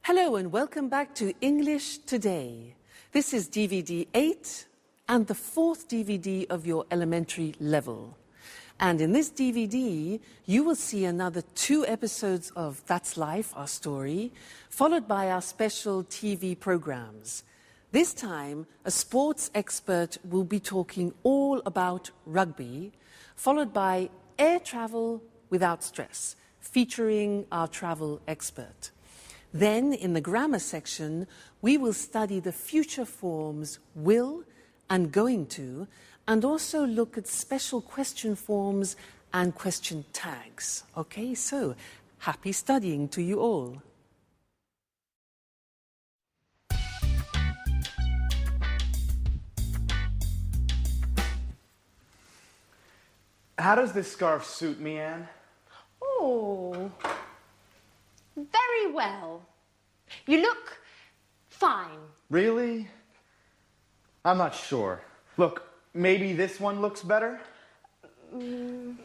Hello and welcome back to English Today. This is DVD 8 and the fourth DVD of your elementary level. And in this DVD, you will see another 2 episodes of That's Life, our story, followed by our special TV programs. This time, a sports expert will be talking all about rugby, followed by air travel without stress, featuring our travel expert. Then, in the grammar section, we will study the future forms will and going to, and also look at special question forms and question tags. Okay, so happy studying to you all. How does this scarf suit me, Anne? Oh, very well. You look fine. Really? I'm not sure. Look, maybe this one looks better? Don't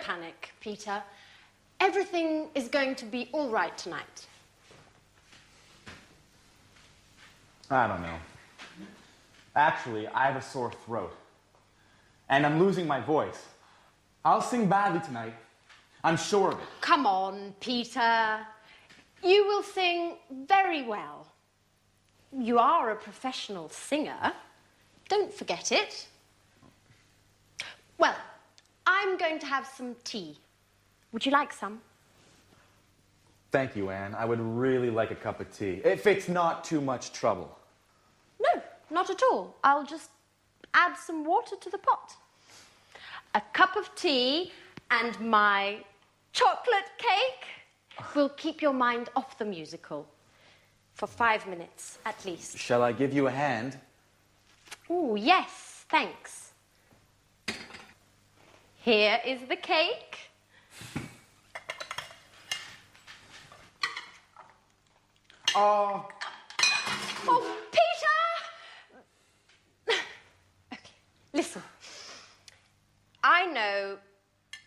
panic, Peter. Everything is going to be all right tonight. I don't know. Actually, I have a sore throat. And I'm losing my voice. I'll sing badly tonight. I'm sure of it. Come on, Peter. You will sing very well. You are a professional singer. Don't forget it. Well, I'm going to have some tea. Would you like some? Thank you, Anne. I would really like a cup of tea, if it's not too much trouble. No, not at all. I'll just add some water to the pot. A cup of tea and my chocolate cake will keep your mind off the musical for 5 minutes at least. Shall I give you a hand? Oh, yes, thanks. Here is the cake. Oh, Peter! Okay, listen. I know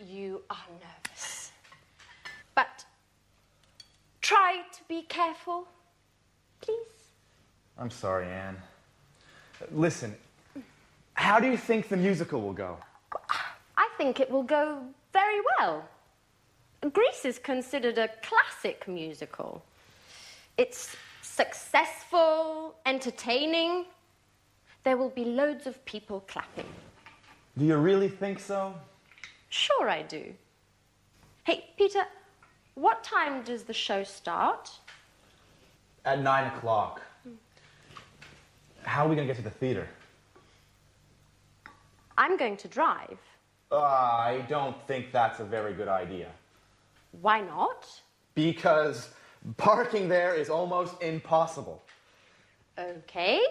you are nervous, but try to be careful, please. I'm sorry, Anne. Listen, how do you think the musical will go? I think it will go very well. Grease is considered a classic musical. It's successful, entertaining. There will be loads of people clapping. Do you really think so? Sure I do. Hey, Peter, what time does the show start? At 9 o'clock. How are we going to get to the theater? I'm going to drive. I don't think that's a very good idea. Why not? Because parking there is almost impossible. Okay.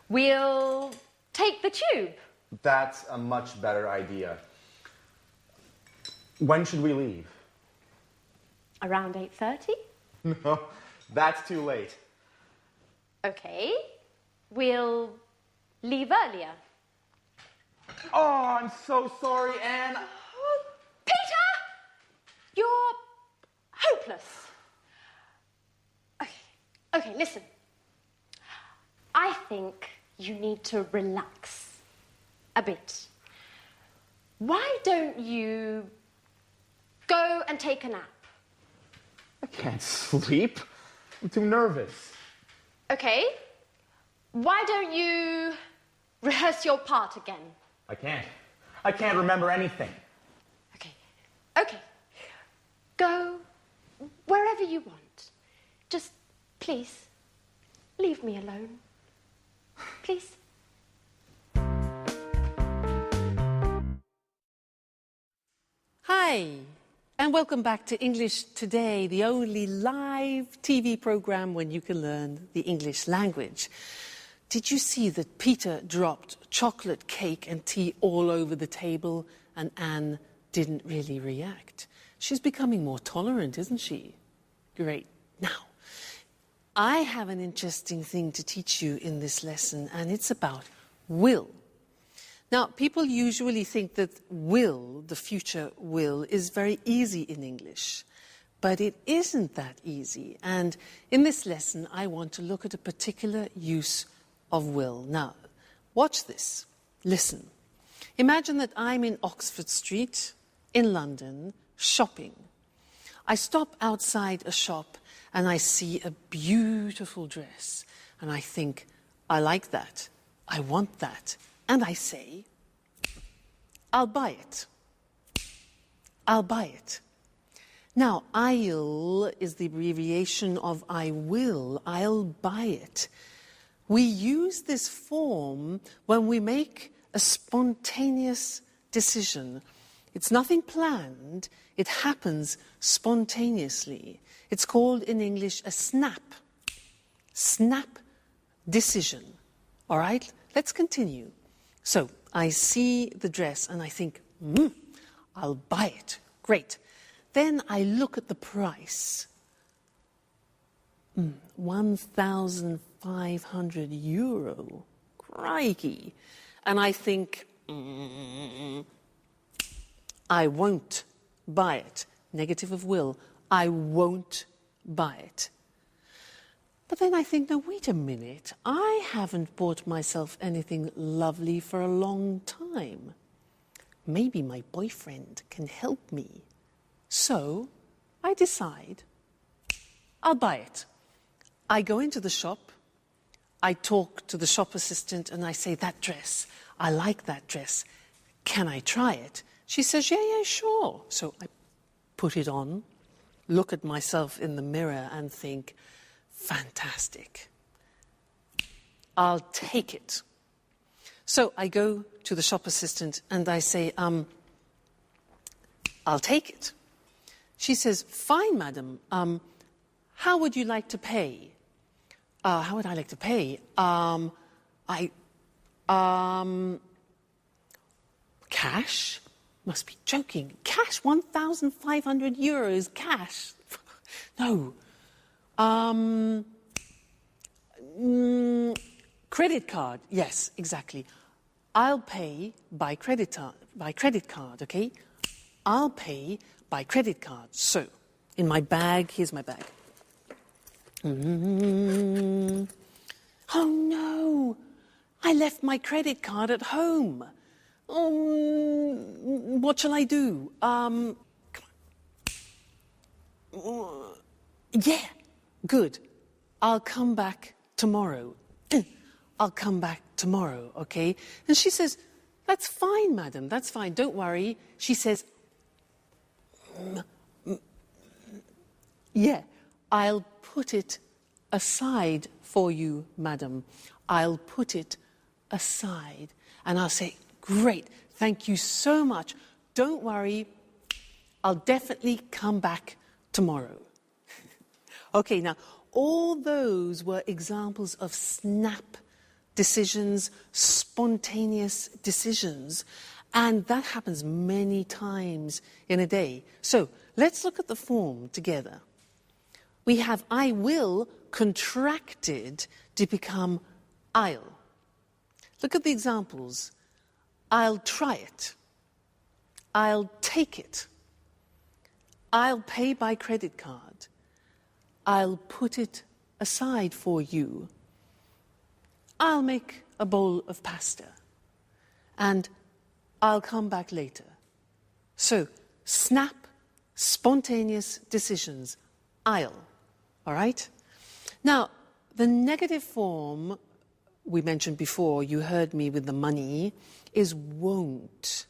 We'll take the tube. That's a much better idea. When should we leave? Around 8:30? No, that's too late. Okay. We'll leave earlier. Oh, I'm so sorry, Anne. Oh, Peter! You're hopeless. Okay, listen. I think you need to relax a bit. Why don't you go and take a nap? I can't sleep. I'm too nervous. Okay. Why don't you rehearse your part again? I can't. I can't remember anything. Okay. Go wherever you want. Just, please, leave me alone. Please. Hi, and welcome back to English Today, the only live TV program when you can learn the English language. Did you see that Peter dropped chocolate cake and tea all over the table and Anne didn't really react? She's becoming more tolerant, isn't she? Great. Now, I have an interesting thing to teach you in this lesson, and it's about will. Now, people usually think that will, the future will, is very easy in English. but it isn't that easy. And in this lesson, I want to look at a particular use of will. Now, watch this. Listen. Imagine that I'm in Oxford Street in London shopping. I stop outside a shop and I see a beautiful dress and I think, I like that, I want that, and I say, I'll buy it. I'll buy it. Now, I'll is the abbreviation of I will. I'll buy it. We use this form when we make a spontaneous decision. It's nothing planned. It happens spontaneously. It's called in English a snap. Snap decision. All right? Let's continue. So, I see the dress and I think, I'll buy it. Great. Then I look at the price. 1,500 euro. Crikey. And I think, I won't buy it. Negative of will. I won't buy it. But then I think, no, wait a minute. I haven't bought myself anything lovely for a long time. Maybe my boyfriend can help me. So I decide I'll buy it. I go into the shop. I talk to the shop assistant and I say, that dress, I like that dress. Can I try it? She says, yeah, sure. So I put it on, look at myself in the mirror and think, fantastic. I'll take it. So I go to the shop assistant and I say, I'll take it. She says, fine, madam. How would you like to pay? How would I like to pay? Cash? Must be joking. Cash, 1,500 euros, cash. No. Credit card. Yes, exactly. I'll pay by credit card, okay? I'll pay by credit card. So, in my bag, here's my bag. Oh no, I left my credit card at home. What shall I do? Come on. Yeah, good. I'll come back tomorrow. I'll come back tomorrow, okay? And she says, that's fine, madam, that's fine, don't worry. She says, yeah, I'll put it aside for you, madam. I'll put it aside. And I'll say, great, thank you so much. Don't worry, I'll definitely come back tomorrow. Okay, now, all those were examples of snap decisions, spontaneous decisions, and that happens many times in a day. So, let's look at the form together. We have I will contracted to become I'll. Look at the examples. I'll try it. I'll take it. I'll pay by credit card. I'll put it aside for you. I'll make a bowl of pasta. And I'll come back later. So, snap, spontaneous decisions. I'll. All right? Now, the negative form we mentioned before, you heard me with the money, is won't.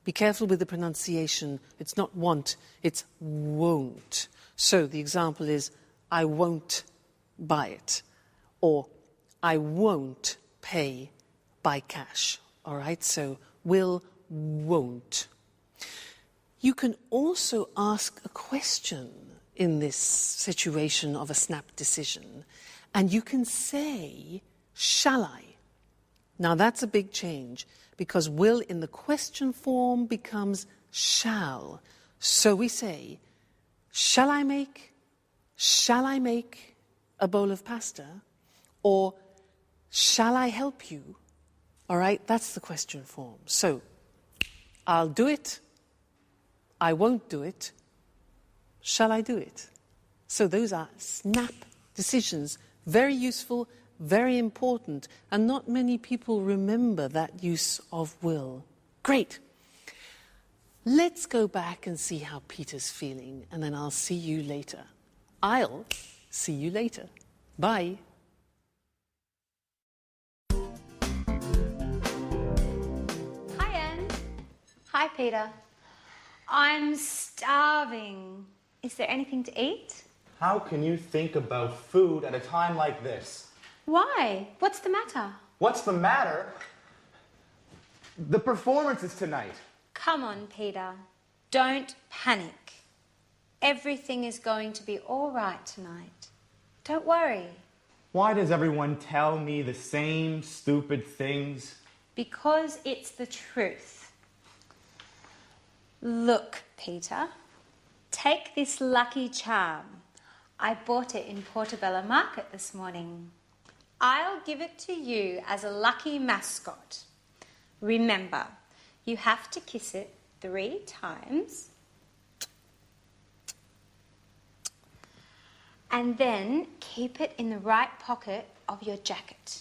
Be careful with the pronunciation. It's not want, it's won't. So the example is, I won't buy it. Or, I won't pay by cash. All right? So, will, won't. You can also ask a question in this situation of a snap decision. And you can say, shall I? Now that's a big change because will in the question form becomes shall. So we say, shall I make a bowl of pasta? Or shall I help you? All right, that's the question form. So, I'll do it, I won't do it, Shall I do it? So those are snap decisions, very useful, very important, and not many people remember that use of will. Great. Let's go back and see how Peter's feeling, and then I'll see you later. I'll see you later. Bye. Hi, Anne. Hi, Peter. I'm starving. Is there anything to eat? How can you think about food at a time like this? Why? What's the matter? What's the matter? The performance is tonight. Come on, Peter. Don't panic. Everything is going to be all right tonight. Don't worry. Why does everyone tell me the same stupid things? Because it's the truth. Look, Peter. Take this lucky charm. I bought it in Portobello Market this morning. I'll give it to you as a lucky mascot. Remember, you have to kiss it 3 times. And then keep it in the right pocket of your jacket.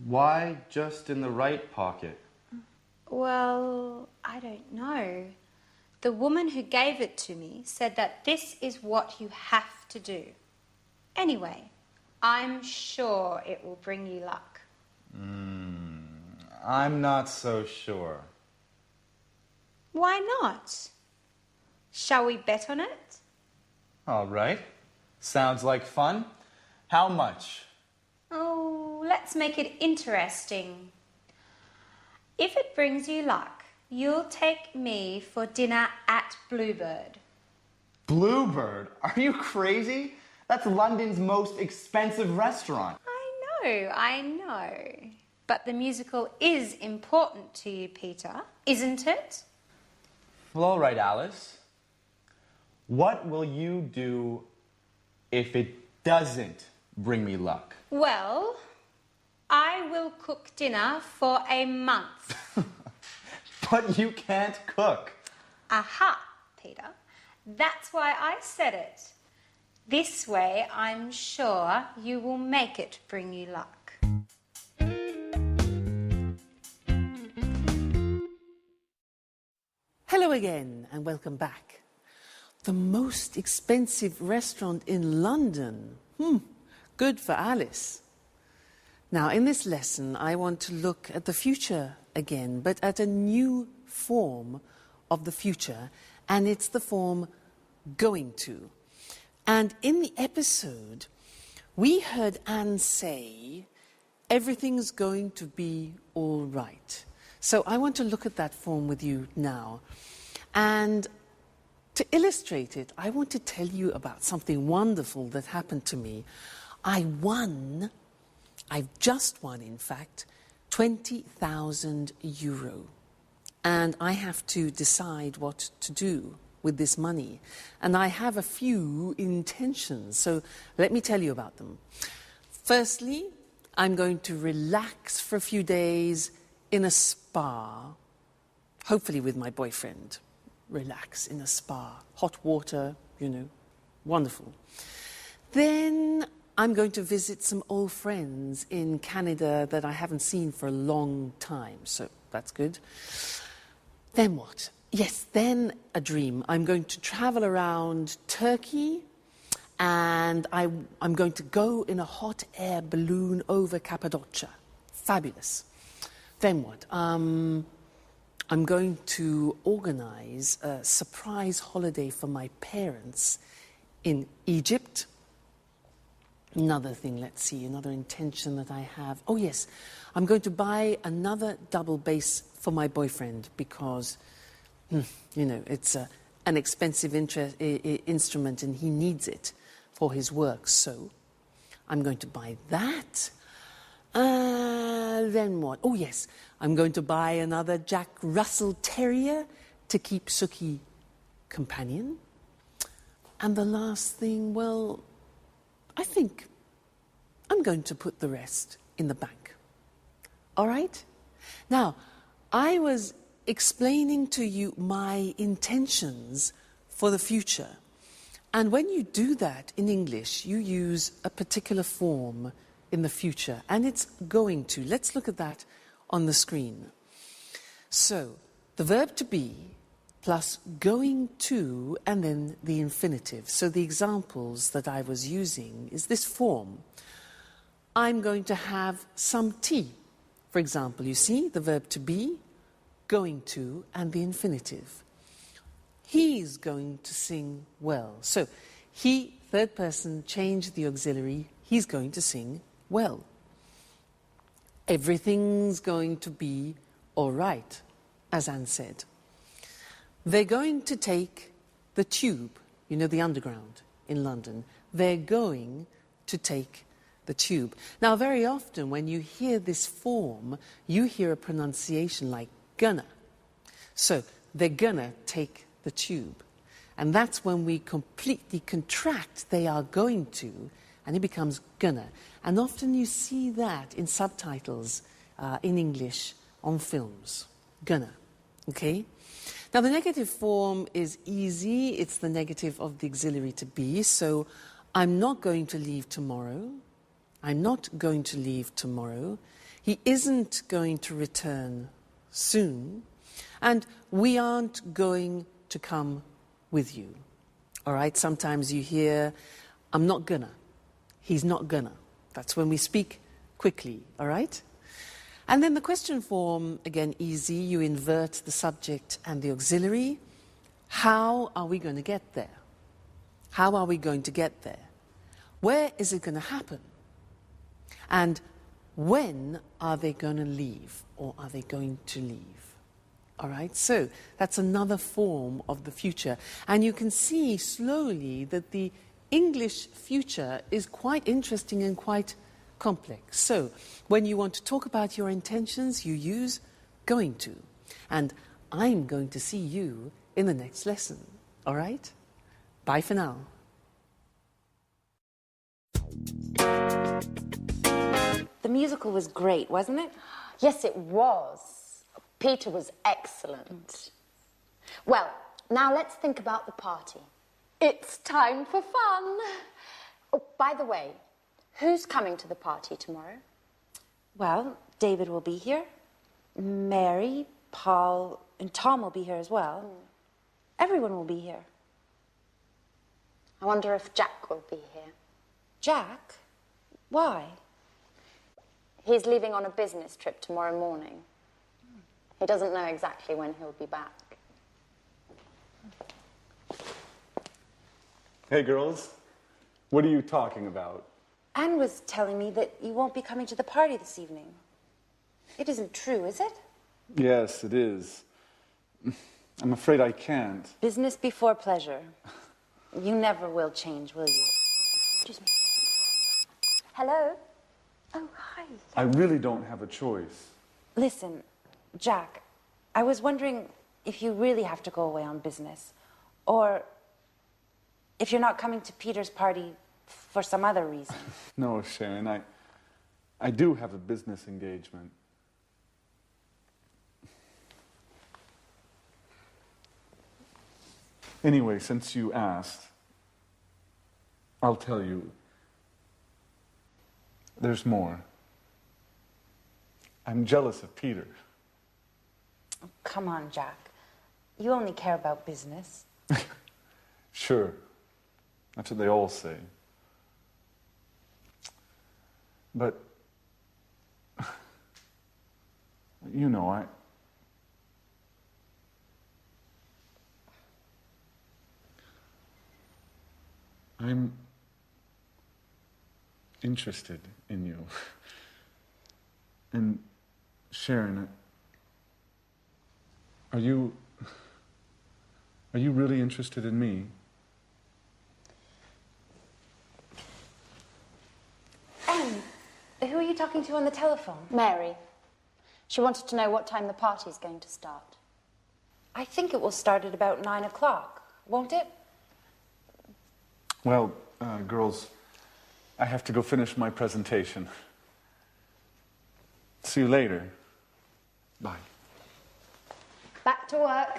Why just in the right pocket? Well, I don't know. The woman who gave it to me said that this is what you have to do. Anyway, I'm sure it will bring you luck. I'm not so sure. Why not? Shall we bet on it? All right. Sounds like fun. How much? Oh, let's make it interesting. If it brings you luck, you'll take me for dinner at Bluebird. Bluebird? Are you crazy? That's London's most expensive restaurant. I know. But the musical is important to you, Peter, isn't it? Well, all right, Alice. What will you do if it doesn't bring me luck? Well, I will cook dinner for a month. But you can't cook. Aha, Peter. That's why I said it. This way, I'm sure you will make it bring you luck. Hello again and welcome back. The most expensive restaurant in London. Good for Alice. Now, in this lesson, I want to look at the future again, but at a new form of the future, and it's the form going to. And in the episode, we heard Anne say, everything's going to be all right. So I want to look at that form with you now. And to illustrate it, I want to tell you about something wonderful that happened to me. I've just won, in fact, 20,000 euro. And I have to decide what to do with this money. And I have a few intentions, so let me tell you about them. Firstly, I'm going to relax for a few days in a spa, hopefully with my boyfriend. Relax in a spa, hot water, wonderful. Then I'm going to visit some old friends in Canada that I haven't seen for a long time, so that's good. Then what? Yes, then a dream. I'm going to travel around Turkey, and I'm going to go in a hot air balloon over Cappadocia. Fabulous. Then what? I'm going to organize a surprise holiday for my parents in Egypt. Another thing, let's see, another intention that I have. Oh, yes, I'm going to buy another double bass for my boyfriend because, it's an expensive instrument and he needs it for his work. So I'm going to buy that. Then what? Oh, yes, I'm going to buy another Jack Russell Terrier to keep Suki companion. And the last thing, well, I think I'm going to put the rest in the bank. All right? Now, I was explaining to you my intentions for the future. And when you do that in English, you use a particular form in the future, and it's going to. Let's look at that on the screen. So, the verb to be plus going to and then the infinitive. So the examples that I was using is this form. I'm going to have some tea. For example, you see the verb to be, going to, and the infinitive. He's going to sing well. So he, third person, changed the auxiliary. He's going to sing well. Everything's going to be all right, as Anne said. They're going to take the tube, you know, the underground in London. They're going to take the tube. Now, very often when you hear this form, you hear a pronunciation like gonna. So they're gonna take the tube. And that's when we completely contract they are going to, and it becomes gonna. And often you see that in subtitles in English on films. Gonna. Okay? Now the negative form is easy. It's the negative of the auxiliary to be. So I'm not going to leave tomorrow. I'm not going to leave tomorrow. He isn't going to return soon. And we aren't going to come with you. All right? Sometimes you hear, I'm not gonna. He's not gonna. That's when we speak quickly. All right? And then the question form, again, easy. You invert the subject and the auxiliary. How are we going to get there? How are we going to get there? Where is it going to happen? And when are they going to leave, or are they going to leave? All right, so that's another form of the future. And you can see slowly that the English future is quite interesting and quite complex. So when you want to talk about your intentions, you use going to. And I'm going to see you in the next lesson. All right? Bye for now. The musical was great, wasn't it? Yes, it was. Peter was excellent. Well, now let's think about the party. It's time for fun. Oh, by the way, who's coming to the party tomorrow? Well, David will be here. Mary, Paul, and Tom will be here as well. Everyone will be here. I wonder if Jack will be here. Jack? Why? He's leaving on a business trip tomorrow morning. He doesn't know exactly when he'll be back. Hey, girls. What are you talking about? Anne was telling me that you won't be coming to the party this evening. It isn't true, is it? Yes, it is. I'm afraid I can't. Business before pleasure. You never will change, will you? Excuse me. Hello? Oh, hi. I really don't have a choice. Listen, Jack, I was wondering if you really have to go away on business, or if you're not coming to Peter's party for some other reason. No, Sharon, I do have a business engagement. Anyway, since you asked, I'll tell you. There's more. I'm jealous of Peter. Oh, come on, Jack. You only care about business. Sure. That's what they all say. But, you know, I'm interested in you. And Sharon, are you really interested in me? Anne, who are you talking to on the telephone? Mary. She wanted to know what time the party's going to start. I think it will start at about 9 o'clock, won't it? Well, girls, I have to go finish my presentation. See you later. Bye. Back to work.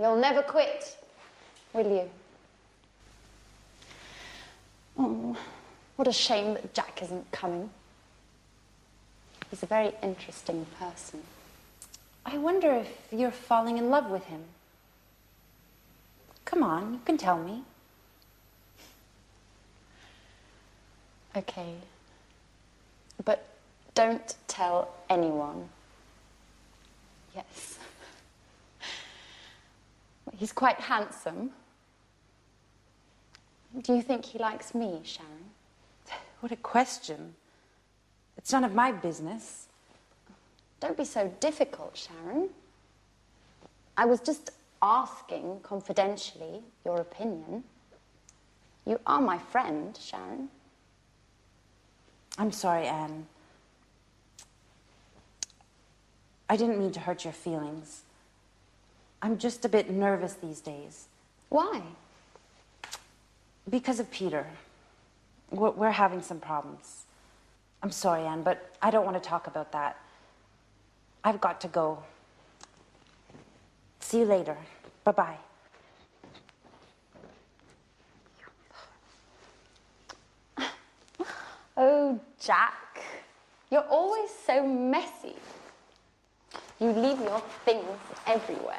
You'll never quit, will you? Oh, what a shame that Jack isn't coming. He's a very interesting person. I wonder if you're falling in love with him. Come on, you can tell me. Okay. But don't tell anyone. Yes. He's quite handsome. Do you think he likes me, Sharon? What a question. It's none of my business. Don't be so difficult, Sharon. I was just asking confidentially your opinion. You are my friend, Sharon. I'm sorry, Anne. I didn't mean to hurt your feelings. I'm just a bit nervous these days. Why? Because of Peter. We're having some problems. I'm sorry, Anne, but I don't want to talk about that. I've got to go. See you later. Bye-bye. Oh, Jack, you're always so messy. You leave your things everywhere.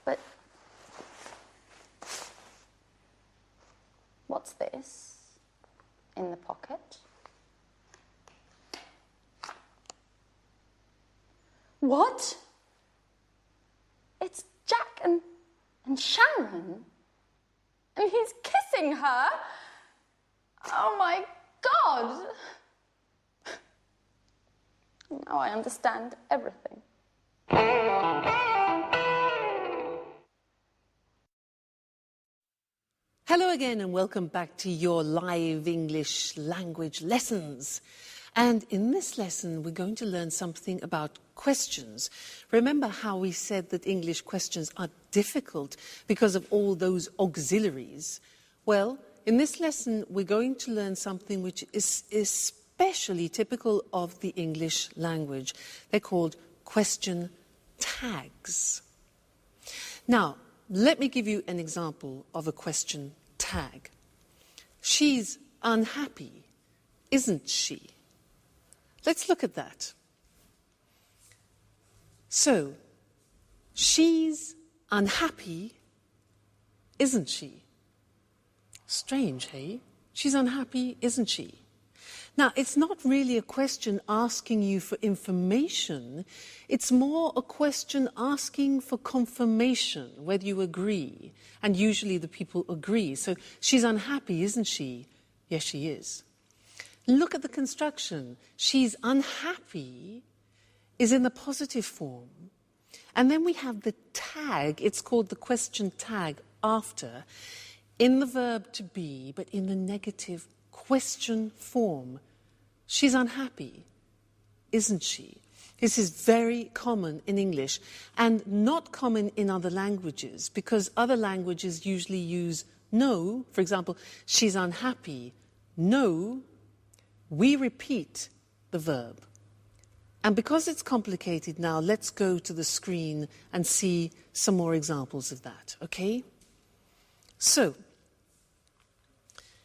But what's this in the pocket? What? It's Jack and Sharon. And he's kissing her. Oh my God. Now I understand everything. Hello again and welcome back to your live English language lessons. And in this lesson, we're going to learn something about questions. Remember how we said that English questions are difficult because of all those auxiliaries? Well, in this lesson, we're going to learn something which is especially typical of the English language. They're called question tags. Now, let me give you an example of a question tag. She's unhappy, isn't she? Let's look at that. So, she's unhappy, isn't she? Strange, hey? She's unhappy, isn't she? Now, it's not really a question asking you for information. It's more a question asking for confirmation, whether you agree. And usually the people agree. So, she's unhappy, isn't she? Yes, she is. Look at the construction. She's unhappy is in the positive form. And then we have the tag. It's called the question tag after, in the verb to be, but in the negative question form. She's unhappy, isn't she? This is very common in English and not common in other languages because other languages usually use no. For example, she's unhappy. No. We repeat the verb. And because it's complicated now, let's go to the screen and see some more examples of that, okay? So,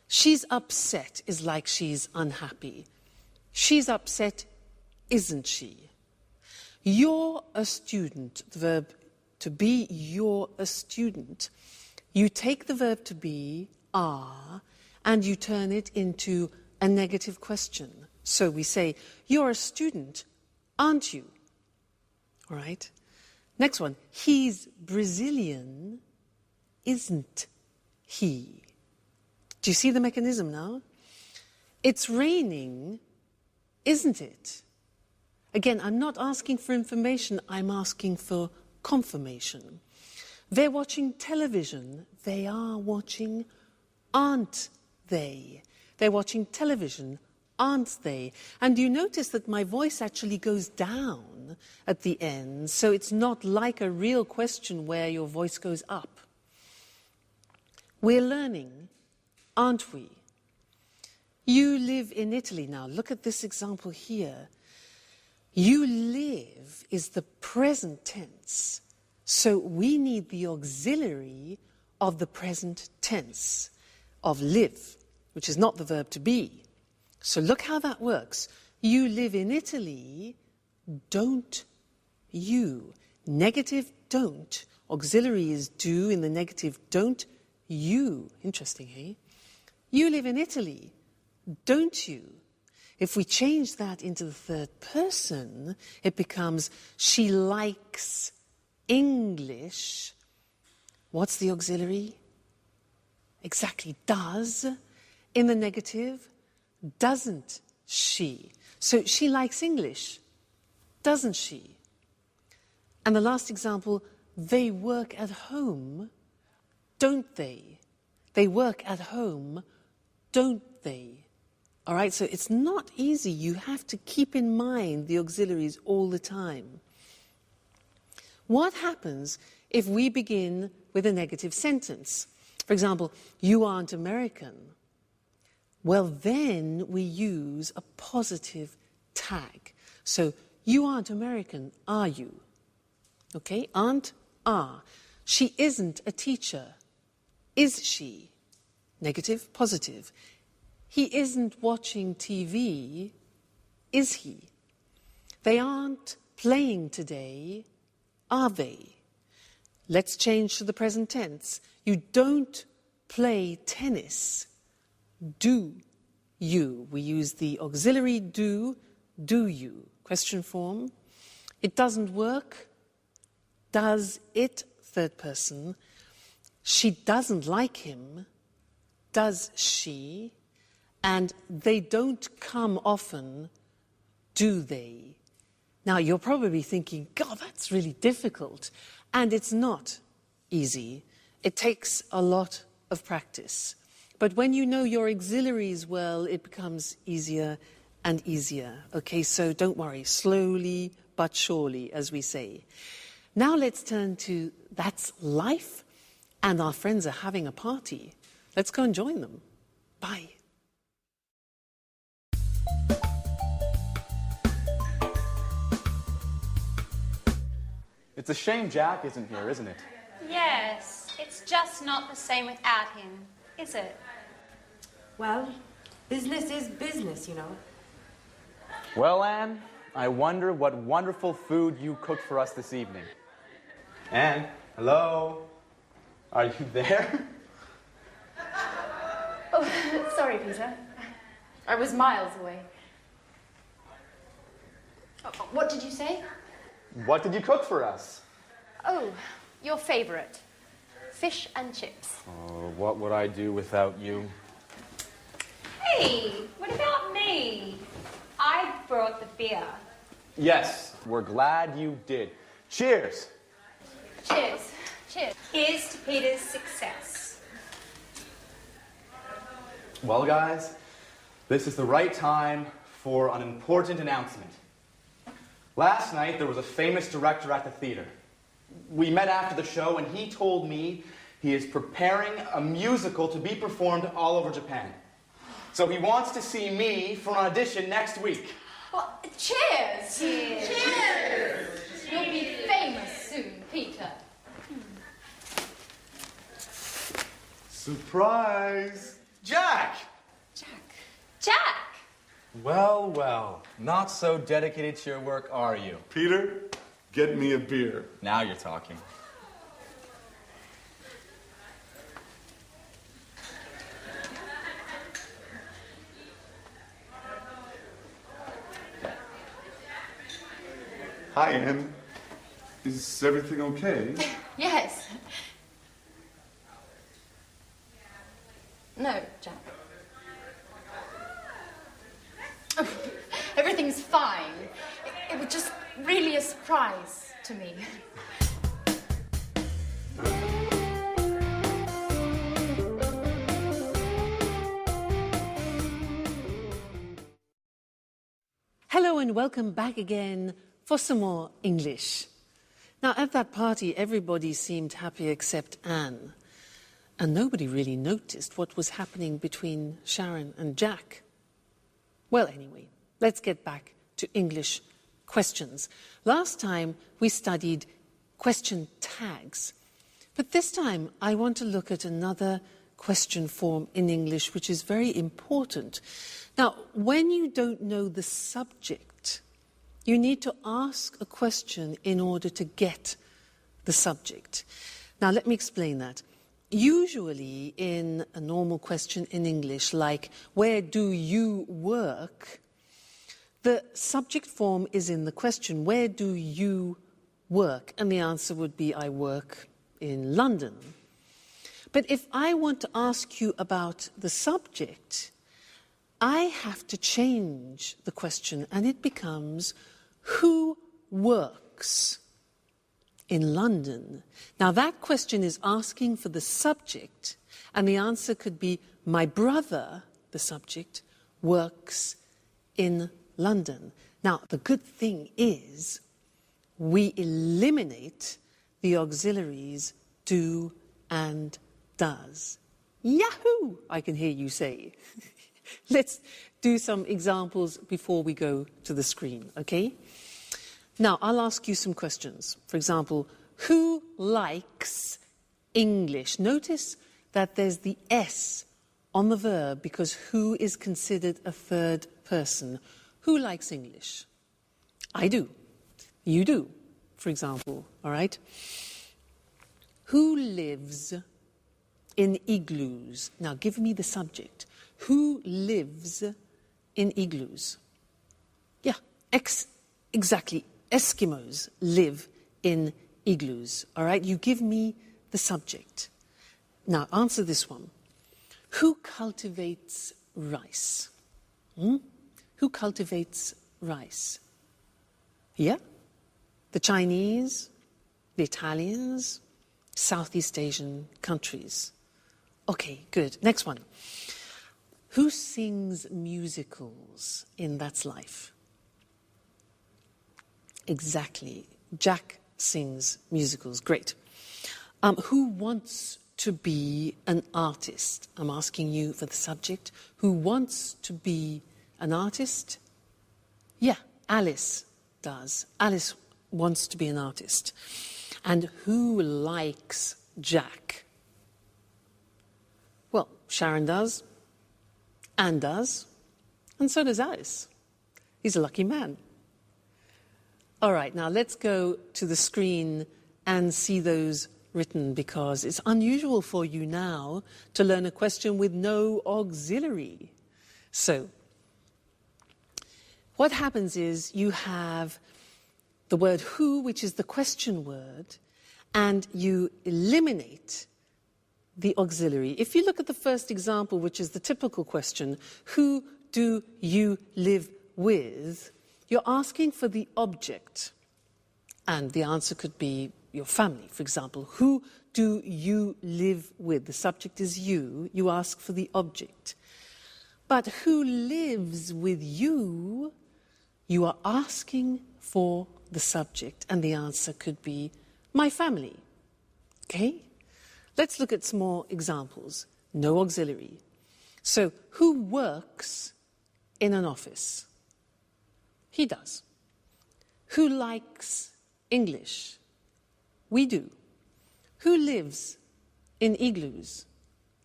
she's upset is like she's unhappy. She's upset, isn't she? You're a student, the verb to be, you're a student. You take the verb to be, are, and you turn it into a negative question. So we say, you're a student, aren't you? All right. Next one. He's Brazilian, isn't he? Do you see the mechanism now? It's raining, isn't it? Again, I'm not asking for information, I'm asking for confirmation. They're watching television. They are watching, aren't they? They're watching television, aren't they? And you notice that my voice actually goes down at the end, so it's not like a real question where your voice goes up. We're learning, aren't we? You live in Italy now. Look at this example here. You live is the present tense, so we need the auxiliary of the present tense of live, which is not the verb to be. So look how that works. You live in Italy, don't you? Negative don't. Auxiliary is do in the negative don't you. Interesting, eh? You live in Italy, don't you? If we change that into the third person, it becomes she likes English. What's the auxiliary? Exactly, does. In the negative, doesn't she? So she likes English, doesn't she? And the last example, they work at home, don't they? They work at home, don't they? All right, so it's not easy. You have to keep in mind the auxiliaries all the time. What happens if we begin with a negative sentence? For example, you aren't American. Well, then we use a positive tag. So, you aren't American, are you? Okay, aren't, are. She isn't a teacher. Is she? Negative, positive. He isn't watching TV. Is he? They aren't playing today. Are they? Let's change to the present tense. You don't play tennis. Do you? We use the auxiliary do you? Question form. It doesn't work. Does it? Third person. She doesn't like him. Does she? And they don't come often, do they? Now, you're probably thinking, God, that's really difficult. And it's not easy. It takes a lot of practice. But when you know your auxiliaries well, it becomes easier and easier. Okay, so don't worry, slowly but surely, as we say. Now let's turn to That's Life, and our friends are having a party. Let's go and join them. Bye. It's a shame Jack isn't here, isn't it? Yes, it's just not the same without him, is it? Well, business is business, you know. Well, Anne, I wonder what wonderful food you cooked for us this evening. Anne, hello? Are you there? Oh, sorry, Peter. I was miles away. What did you say? What did you cook for us? Oh, your favorite. Fish and chips. Oh, what would I do without you? Hey, what about me? I brought the beer. Yes, we're glad you did. Cheers! Cheers. Cheers. Here's to Peter's success. Well, guys, this is the right time for an important announcement. Last night, there was a famous director at the theater. We met after the show, and he told me he is preparing a musical to be performed all over Japan. So he wants to see me for an audition next week. Well, cheers! Cheers! Cheers! You'll be famous soon, Peter. Surprise! Jack! Jack! Well, well, not so dedicated to your work, are you? Peter, get me a beer. Now you're talking. Hi, Anne. Is everything okay? Yes. No, Jack. Oh, everything's fine. It was just really a surprise to me. Hello and welcome back again for some more English. Now, at that party, everybody seemed happy except Anne. And nobody really noticed what was happening between Sharon and Jack. Well, anyway, let's get back to English questions. Last time, we studied question tags. But this time, I want to look at another question form in English, which is very important. Now, when you don't know the subject, you need to ask a question in order to get the subject. Now, let me explain that. Usually, in a normal question in English, like, where do you work? The subject form is in the question, where do you work? And the answer would be, I work in London. But if I want to ask you about the subject, I have to change the question and it becomes, who works in London? Now that question is asking for the subject, and the answer could be, my brother, the subject, works in London. Now the good thing is we eliminate the auxiliaries do and does. Yahoo! I can hear you say. Let's do some examples before we go to the screen, okay? Now, I'll ask you some questions. For example, who likes English? Notice that there's the S on the verb because who is considered a third person. Who likes English? I do. You do, for example, all right? Who lives in igloos? Now, give me the subject. Who lives in igloos? Yeah, exactly. Eskimos live in igloos, all right? You give me the subject. Now, answer this one. Who cultivates rice? Who cultivates rice? Yeah? The Chinese, the Italians, Southeast Asian countries. Okay, good. Next one. Who sings musicals in That's Life? Exactly. Jack sings musicals. Great. Who wants to be an artist? I'm asking you for the subject. Who wants to be an artist? Yeah, Alice does. Alice wants to be an artist. And who likes Jack? Well, Sharon does, Anne does, and so does Alice. He's a lucky man. All right, now let's go to the screen and see those written, because it's unusual for you now to learn a question with no auxiliary. So, what happens is you have the word who, which is the question word, and you eliminate the auxiliary. If you look at the first example, which is the typical question, who do you live with? You're asking for the object. And the answer could be your family, for example. Who do you live with? The subject is you. You ask for the object. But who lives with you? You are asking for the subject, and the answer could be my family. Okay? Let's look at some more examples. No auxiliary. So, who works in an office? He does. Who likes English? We do. Who lives in igloos?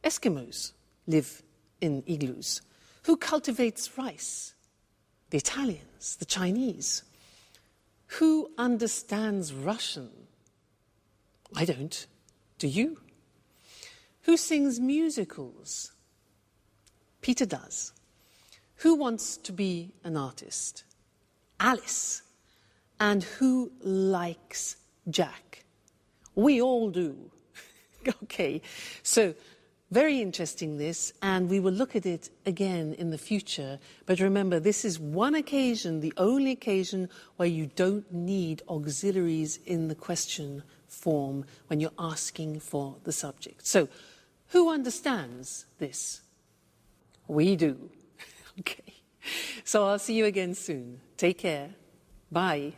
Eskimos live in igloos. Who cultivates rice? The Italians, the Chinese. Who understands Russian? I don't. Do you? Who sings musicals? Peter does. Who wants to be an artist? Alice. And who likes Jack? We all do. Okay, so very interesting this, and we will look at it again in the future. But remember, this is one occasion, the only occasion where you don't need auxiliaries in the question form when you're asking for the subject. So, who understands this? We do. Okay. So I'll see you again soon. Take care. Bye.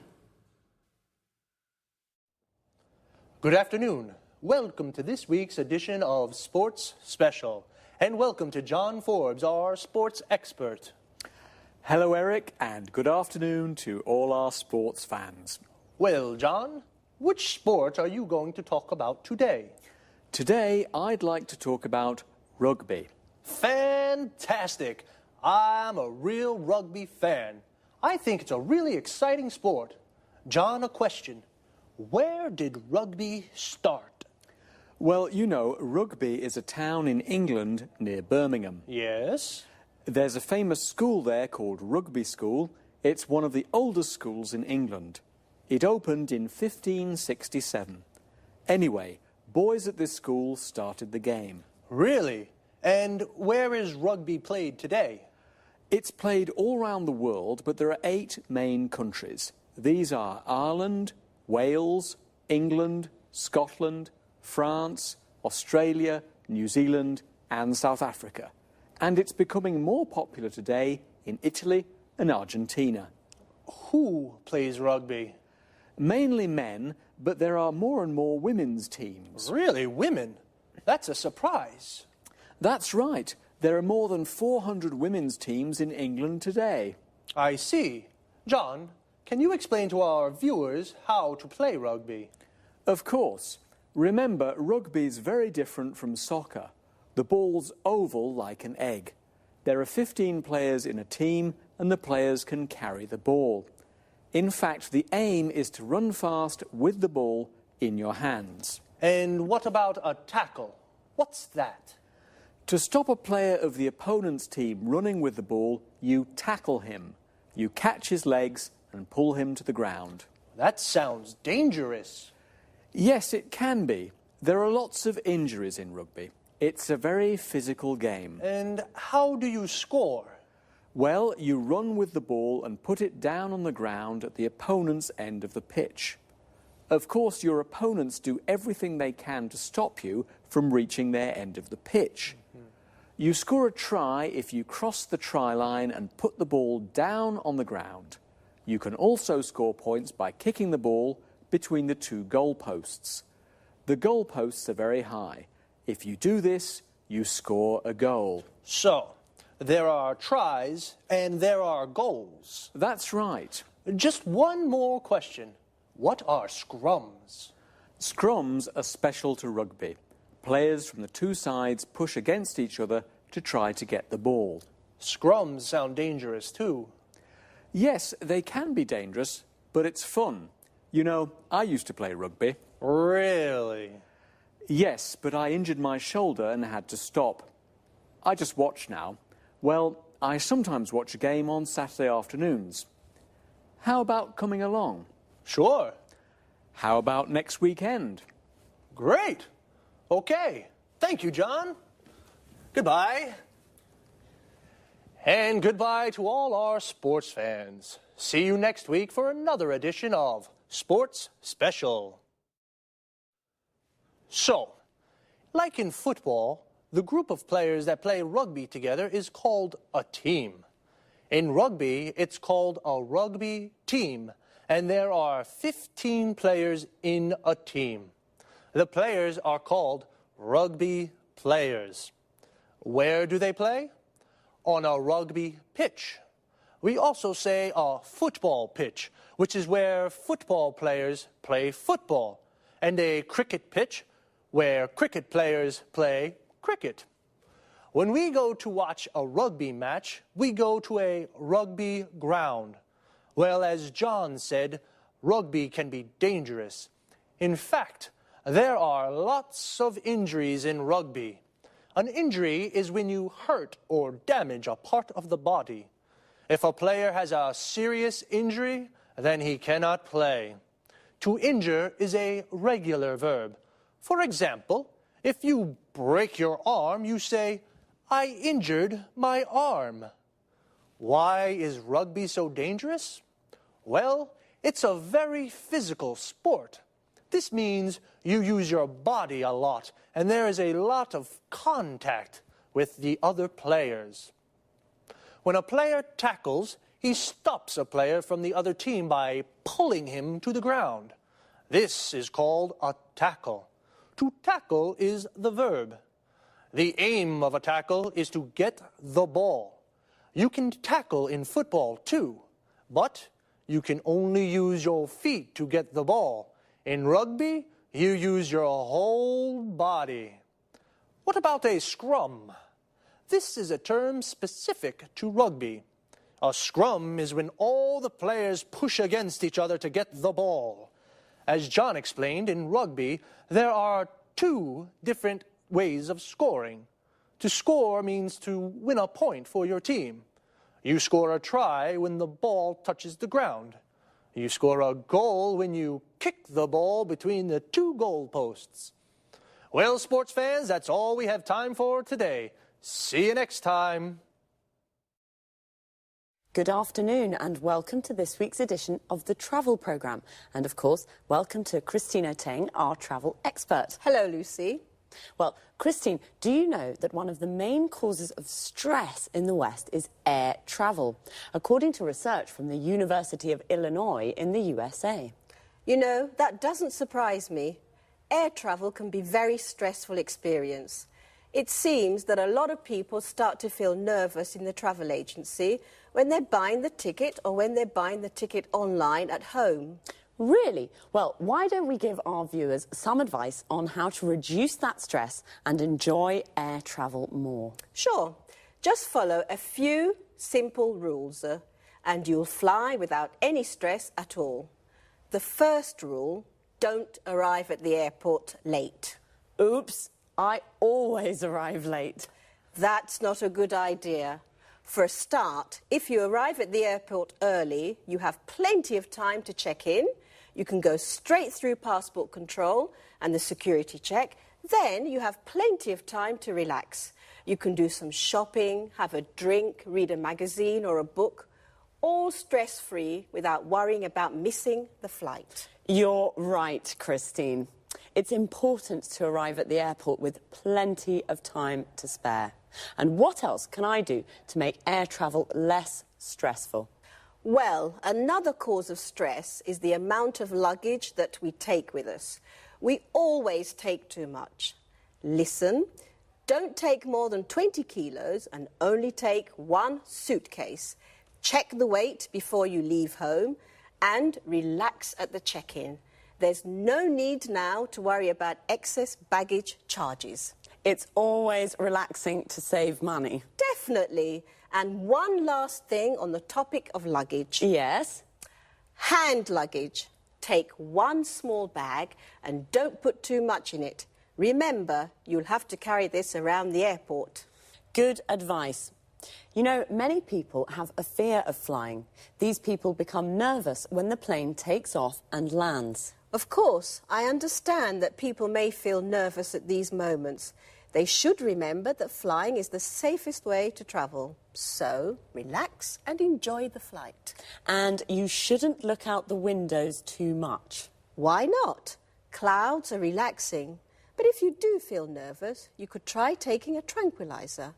Good afternoon. Welcome to this week's edition of Sports Special. And welcome to John Forbes, our sports expert. Hello, Eric, and good afternoon to all our sports fans. Well, John, which sport are you going to talk about today? Today, I'd like to talk about rugby. Fantastic! I'm a real rugby fan. I think it's a really exciting sport. John, a question. Where did rugby start? Well, you know, Rugby is a town in England near Birmingham. Yes? There's a famous school there called Rugby School. It's one of the oldest schools in England. It opened in 1567. Anyway, boys at this school started the game. Really? And where is rugby played today? It's played all around the world, but there are 8 main countries. These are Ireland, Wales, England, Scotland, France, Australia, New Zealand, and South Africa. And it's becoming more popular today in Italy and Argentina. Who plays rugby? Mainly men, but there are more and more women's teams. Really? Women? That's a surprise. That's right. There are more than 400 women's teams in England today. I see. John, can you explain to our viewers how to play rugby? Of course. Remember, rugby's very different from soccer. The ball's oval like an egg. There are 15 players in a team, and the players can carry the ball. In fact, the aim is to run fast with the ball in your hands. And what about a tackle? What's that? To stop a player of the opponent's team running with the ball, you tackle him. You catch his legs and pull him to the ground. That sounds dangerous. Yes, it can be. There are lots of injuries in rugby. It's a very physical game. And how do you score? Well, you run with the ball and put it down on the ground at the opponent's end of the pitch. Of course, your opponents do everything they can to stop you from reaching their end of the pitch. You score a try if you cross the try line and put the ball down on the ground. You can also score points by kicking the ball between the 2 goalposts. The goalposts are very high. If you do this, you score a goal. So, there are tries and there are goals. That's right. Just one more question. What are scrums? Scrums are special to rugby. Players from the 2 sides push against each other to try to get the ball. Scrums sound dangerous too. Yes, they can be dangerous, but it's fun. You know, I used to play rugby. Really? Yes, but I injured my shoulder and had to stop. I just watch now. Well, I sometimes watch a game on Saturday afternoons. How about coming along? Sure. How about next weekend? Great. Okay. Thank you, John. Goodbye. And goodbye to all our sports fans. See you next week for another edition of Sports Special. So, like in football, the group of players that play rugby together is called a team. In rugby, it's called a rugby team, and there are 15 players in a team. The players are called rugby players. Where do they play? On a rugby pitch. We also say a football pitch, which is where football players play football, and a cricket pitch, where cricket players play cricket. When we go to watch a rugby match, we go to a rugby ground. Well, as John said, rugby can be dangerous. In fact, there are lots of injuries in rugby. An injury is when you hurt or damage a part of the body. If a player has a serious injury, then he cannot play. To injure is a regular verb. For example, if you break your arm, you say, "I injured my arm." Why is rugby so dangerous? Well, it's a very physical sport. This means you use your body a lot, and there is a lot of contact with the other players. When a player tackles, he stops a player from the other team by pulling him to the ground. This is called a tackle. To tackle is the verb. The aim of a tackle is to get the ball. You can tackle in football too, but you can only use your feet to get the ball. In rugby, You use your whole body. What about a scrum? This is a term specific to rugby. A scrum is when all the players push against each other to get the ball. As John explained, in rugby, there are two different ways of scoring. To score means to win a point for your team. You score a try when the ball touches the ground. You score a goal when you kick the ball between the two goal posts. Well, sports fans, that's all we have time for today. See you next time. Good afternoon and welcome to this week's edition of the Travel Programme. And of course, welcome to Christine Oteng, our travel expert. Hello, Lucy. Well, Christine, do you know that one of the main causes of stress in the West is air travel, according to research from the University of Illinois in the USA? You know, that doesn't surprise me. Air travel can be a very stressful experience. It seems that a lot of people start to feel nervous in the travel agency when they're buying the ticket or when they're buying the ticket online at home. Really? Well, why don't we give our viewers some advice on how to reduce that stress and enjoy air travel more? Sure. Just follow a few simple rules and you'll fly without any stress at all. The first rule, don't arrive at the airport late. Oops, I always arrive late. That's not a good idea. For a start, if you arrive at the airport early, you have plenty of time to check in. You can go straight through passport control and the security check. Then you have plenty of time to relax. You can do some shopping, have a drink, read a magazine or a book, all stress-free without worrying about missing the flight. You're right, Christine. It's important to arrive at the airport with plenty of time to spare. And what else can I do to make air travel less stressful? Well, another cause of stress is the amount of luggage that we take with us. We always take too much. Listen, don't take more than 20 kilos and only take one suitcase. Check the weight before you leave home and relax at the check-in. There's no need now to worry about excess baggage charges. It's always relaxing to save money. Definitely. And one last thing on the topic of luggage. Yes? Hand luggage. Take one small bag and don't put too much in it. Remember, you'll have to carry this around the airport. Good advice. You know, many people have a fear of flying. These people become nervous when the plane takes off and lands. Of course, I understand that people may feel nervous at these moments. They should remember that flying is the safest way to travel. So, relax and enjoy the flight. And you shouldn't look out the windows too much. Why not? Clouds are relaxing. But if you do feel nervous, you could try taking a tranquilizer.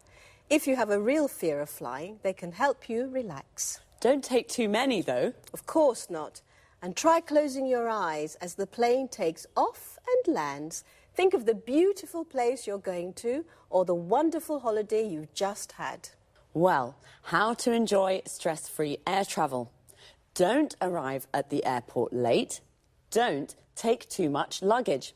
If you have a real fear of flying, they can help you relax. Don't take too many, though. Of course not. And try closing your eyes as the plane takes off and lands. Think of the beautiful place you're going to or the wonderful holiday you just had. Well, how to enjoy stress-free air travel. Don't arrive at the airport late. Don't take too much luggage.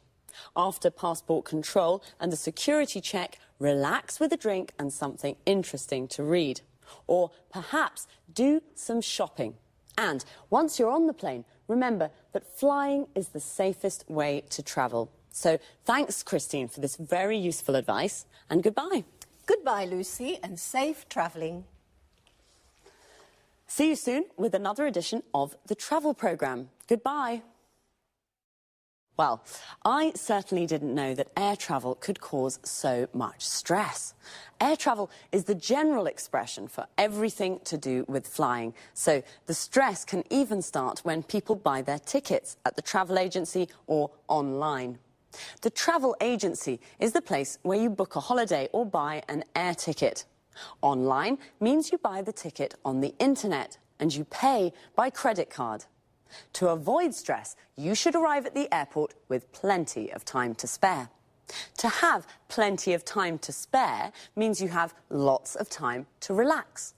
After passport control and the security check, relax with a drink and something interesting to read. Or perhaps do some shopping. And once you're on the plane, remember that flying is the safest way to travel. So thanks, Christine, for this very useful advice, and goodbye. Goodbye, Lucy, and safe travelling. See you soon with another edition of the Travel Programme. Goodbye. Well, I certainly didn't know that air travel could cause so much stress. Air travel is the general expression for everything to do with flying. So the stress can even start when people buy their tickets at the travel agency or online. The travel agency is the place where you book a holiday or buy an air ticket. Online means you buy the ticket on the internet and you pay by credit card. To avoid stress, you should arrive at the airport with plenty of time to spare. To have plenty of time to spare means you have lots of time to relax.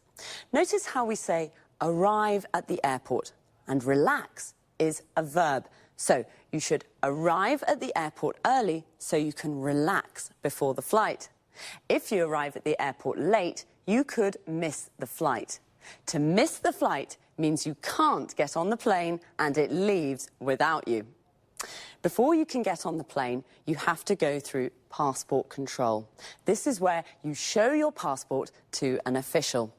Notice how we say arrive at the airport, and relax is a verb. So you should arrive at the airport early so you can relax before the flight. If you arrive at the airport late, you could miss the flight. To miss the flight means you can't get on the plane and it leaves without you. Before you can get on the plane, you have to go through passport control. This is where you show your passport to an official.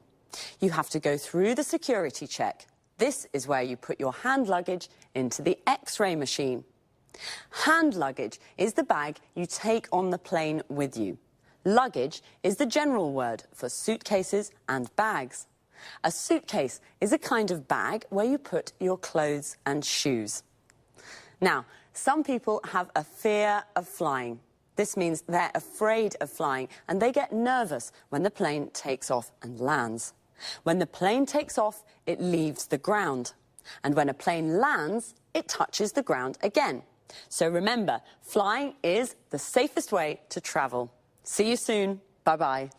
You have to go through the security check. This is where you put your hand luggage into the X-ray machine. Hand luggage is the bag you take on the plane with you. Luggage is the general word for suitcases and bags. A suitcase is a kind of bag where you put your clothes and shoes. Now, some people have a fear of flying. This means they're afraid of flying and they get nervous when the plane takes off and lands. When the plane takes off, it leaves the ground. And when a plane lands, it touches the ground again. So remember, flying is the safest way to travel. See you soon. Bye-bye.